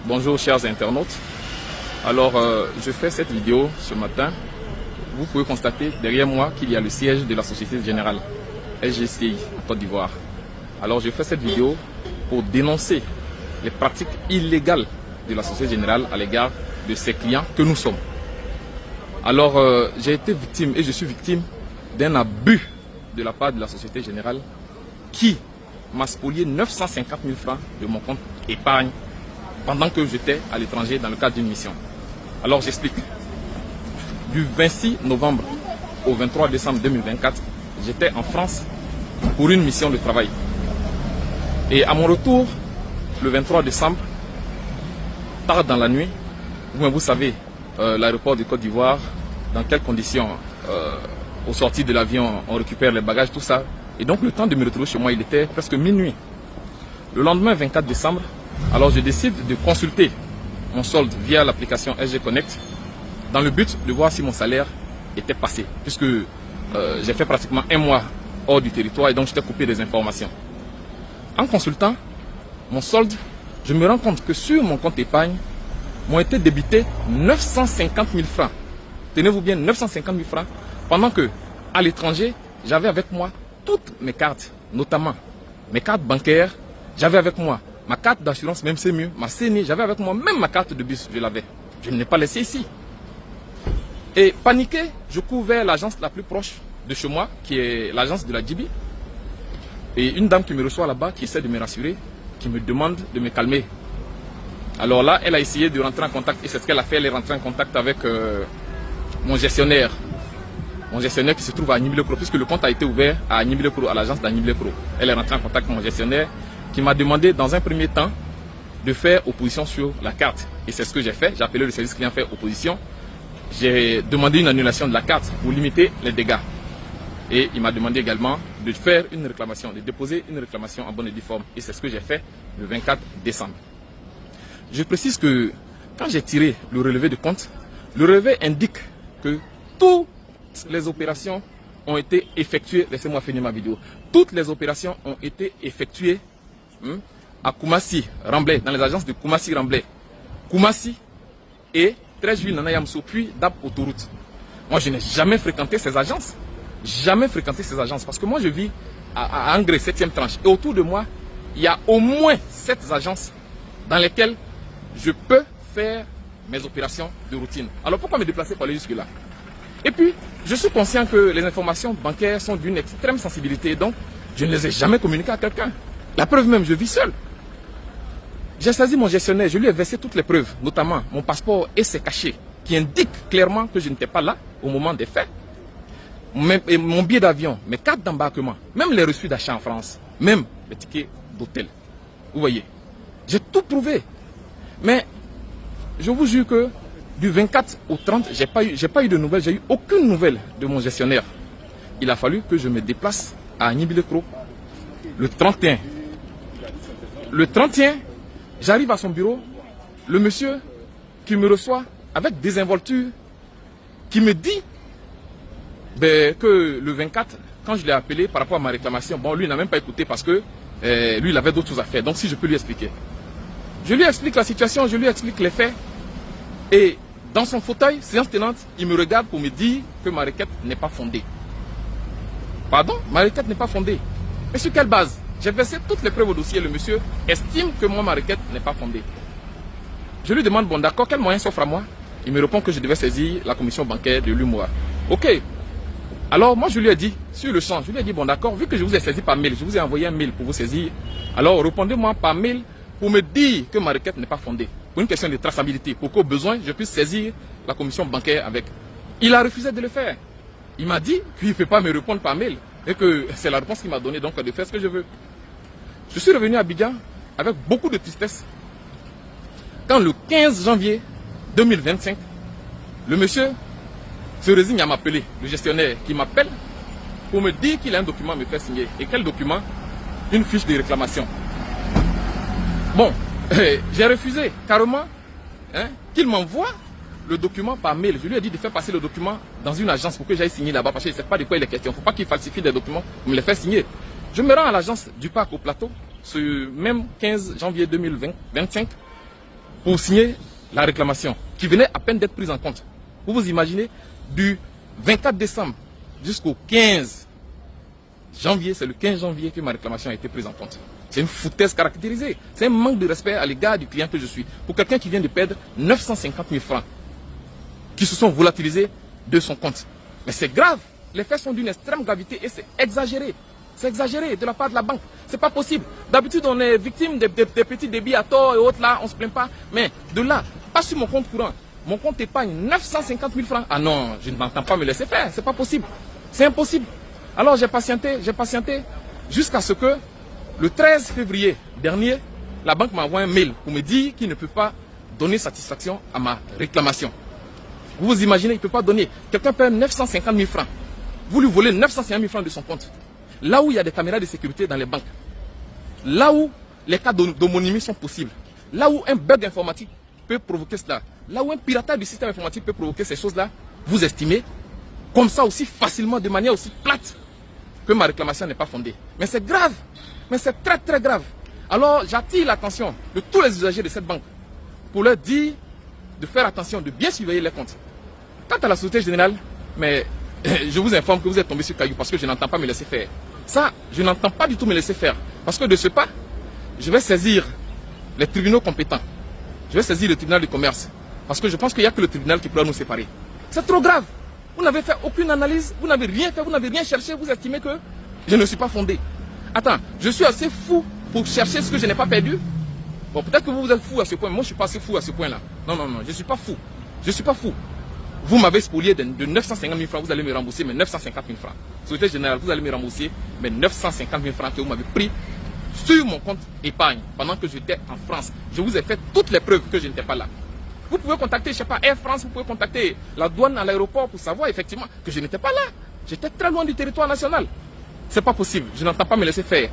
Bonjour chers internautes. Alors je fais cette vidéo ce matin. Vous pouvez constater derrière moi qu'il y a le siège de la Société Générale SGCI en Côte d'Ivoire. Alors je fais cette vidéo pour dénoncer les pratiques illégales de la Société Générale à l'égard de ses clients que nous sommes. Alors j'ai été victime et je suis victime d'un abus de la part de la Société Générale qui m'a spolié 950 000 francs de mon compte épargne pendant que j'étais à l'étranger dans le cadre d'une mission. Alors j'explique. Du 26 novembre au 23 décembre 2024, j'étais en France pour une mission de travail. Et à mon retour, le 23 décembre, tard dans la nuit, vous savez, l'aéroport de Côte d'Ivoire, dans quelles conditions, au sortir de l'avion, on récupère les bagages, tout ça. Et donc le temps de me retrouver chez moi, il était presque minuit. Le lendemain, 24 décembre, alors je décide de consulter mon solde via l'application SG Connect dans le but de voir si mon salaire était passé, puisque j'ai fait pratiquement un mois hors du territoire et donc j'étais coupé des informations. En consultant mon solde, je me rends compte que sur mon compte épargne, m'ont été débités 950 000 francs. Tenez-vous bien, 950 000 francs, pendant que à l'étranger, j'avais avec moi toutes mes cartes, notamment mes cartes bancaires, j'avais avec moi ma carte d'assurance, même c'est mieux, ma CENI, j'avais avec moi même ma carte de bus, je l'avais. Je ne l'ai pas laissée ici. Et paniqué, je cours vers l'agence la plus proche de chez moi, qui est l'agence de la DJB. Et une dame qui me reçoit là-bas, qui essaie de me rassurer, qui me demande de me calmer. Alors là, elle a essayé de rentrer en contact, et c'est ce qu'elle a fait, elle est rentrée en contact avec mon gestionnaire. Mon gestionnaire qui se trouve à Niblekro, puisque le compte a été ouvert à Niblekro, à l'agence d'Aniblekro. Elle est rentrée en contact avec mon gestionnaire, qui m'a demandé dans un premier temps de faire opposition sur la carte. Et c'est ce que j'ai fait. J'ai appelé le service client faire opposition. J'ai demandé une annulation de la carte pour limiter les dégâts. Et il m'a demandé également de faire une réclamation, de déposer une réclamation en bonne et due forme. Et c'est ce que j'ai fait le 24 décembre. Je précise que quand j'ai tiré le relevé de compte, le relevé indique que toutes les opérations ont été effectuées. Laissez-moi finir ma vidéo. Toutes les opérations ont été effectuées à Koumassi, Ramblay, dans les agences de Koumassi, Ramblay, Koumassi et 13 juillet Nana Yamsou, puis DAP Autoroute. Moi, je n'ai jamais fréquenté ces agences. Jamais fréquenté ces agences. Parce que moi, je vis à Angré, 7e tranche. Et autour de moi, il y a au moins 7 agences dans lesquelles je peux faire mes opérations de routine. Alors, pourquoi me déplacer pour aller jusque-là? Et puis, je suis conscient que les informations bancaires sont d'une extrême sensibilité. Donc, je ne les ai jamais communiquées à quelqu'un. La preuve même, je vis seul. J'ai saisi mon gestionnaire, je lui ai versé toutes les preuves, notamment mon passeport et ses cachets, qui indiquent clairement que je n'étais pas là au moment des faits. Mon billet d'avion, mes cartes d'embarquement, même les reçus d'achat en France, même les tickets d'hôtel. Vous voyez, j'ai tout prouvé. Mais je vous jure que du 24 au 30, j'ai pas eu de nouvelles, j'ai eu aucune nouvelle de mon gestionnaire. Il a fallu que je me déplace à Niblekro le 31. Le 31, j'arrive à son bureau, le monsieur qui me reçoit avec désinvolture, qui me dit que le 24, quand je l'ai appelé par rapport à ma réclamation, bon, lui n'a même pas écouté parce que lui, il avait d'autres choses à faire. Donc, si je peux lui expliquer. Je lui explique la situation, je lui explique les faits. Et dans son fauteuil, séance tenante, il me regarde pour me dire que ma requête n'est pas fondée. Pardon? Ma requête n'est pas fondée. Mais sur quelle base? J'ai versé toutes les preuves au dossier. Le monsieur estime que moi, ma requête n'est pas fondée. Je lui demande, bon d'accord, quel moyen s'offre à moi? Il me répond que je devais saisir la commission bancaire de l'UMOA. Ok. Alors moi, je lui ai dit, sur le champ, je lui ai dit, bon d'accord, vu que je vous ai saisi par mail, je vous ai envoyé un mail pour vous saisir. Alors répondez-moi par mail pour me dire que ma requête n'est pas fondée. Pour une question de traçabilité, pour qu'au besoin, je puisse saisir la commission bancaire avec. Il a refusé de le faire. Il m'a dit qu'il ne peut pas me répondre par mail. Et que c'est la réponse qu'il m'a donnée, donc de faire ce que je veux. Je suis revenu à Abidjan avec beaucoup de tristesse. Quand le 15 janvier 2025, le monsieur se résigne à m'appeler, le gestionnaire qui m'appelle pour me dire qu'il a un document à me faire signer. Et quel document? Une fiche de réclamation. Bon, j'ai refusé carrément qu'il m'envoie le document par mail. Je lui ai dit de faire passer le document dans une agence pour que j'aille signer là-bas parce que je ne sais pas de quoi il est question. Il ne faut pas qu'il falsifie des documents pour me les faire signer. Je me rends à l'agence du parc au plateau ce même 15 janvier 2025. pour signer la réclamation qui venait à peine d'être prise en compte. Vous vous imaginez, du 24 décembre jusqu'au 15 janvier, c'est le 15 janvier que ma réclamation a été prise en compte. C'est une foutaise caractérisée. C'est un manque de respect à l'égard du client que je suis. Pour quelqu'un qui vient de perdre 950 000 francs, qui se sont volatilisés de son compte. Mais c'est grave. Les faits sont d'une extrême gravité et c'est exagéré. C'est exagéré de la part de la banque. C'est pas possible. D'habitude, on est victime des petits débits à tort et autres là, on se plaint pas. Mais de là, pas sur mon compte courant. Mon compte épargne 950 000 francs. Ah non, je n'entends pas me laisser faire. C'est pas possible. C'est impossible. Alors j'ai patienté jusqu'à ce que le 13 février dernier, la banque m'envoie un mail pour me dire qu'ils ne peuvent pas donner satisfaction à ma réclamation. Vous vous imaginez, il ne peut pas donner. Quelqu'un paie 950 000 francs. Vous lui volez 950 000 francs de son compte. Là où il y a des caméras de sécurité dans les banques. Là où les cas d'homonymie sont possibles. Là où un bug informatique peut provoquer cela. Là où un piratage du système informatique peut provoquer ces choses-là. Vous estimez, comme ça aussi facilement, de manière aussi plate, que ma réclamation n'est pas fondée. Mais c'est grave. Mais c'est très très grave. Alors j'attire l'attention de tous les usagers de cette banque pour leur dire de faire attention, de bien surveiller les comptes. Quant à la Société Générale, mais je vous informe que vous êtes tombé sur caillou parce que je n'entends pas me laisser faire. Ça, je n'entends pas du tout me laisser faire. Parce que de ce pas, je vais saisir les tribunaux compétents. Je vais saisir le tribunal du commerce. Parce que je pense qu'il n'y a que le tribunal qui pourra nous séparer. C'est trop grave. Vous n'avez fait aucune analyse, vous n'avez rien fait, vous n'avez rien cherché, vous estimez que je ne suis pas fondé. Attends, je suis assez fou pour chercher ce que je n'ai pas perdu. Bon, peut-être que vous êtes fou à ce point, mais moi je ne suis pas assez fou à ce point-là. Non, non, non, je ne suis pas fou. Je ne suis pas fou. Vous m'avez spolié de 950 000 francs, vous allez me rembourser mes 950 000 francs. Société Générale, vous allez me rembourser mes 950 000 francs que vous m'avez pris sur mon compte épargne pendant que j'étais en France. Je vous ai fait toutes les preuves que je n'étais pas là. Vous pouvez contacter, je ne sais pas, Air France, vous pouvez contacter la douane à l'aéroport pour savoir effectivement que je n'étais pas là. J'étais très loin du territoire national. C'est pas possible, je n'entends pas me laisser faire.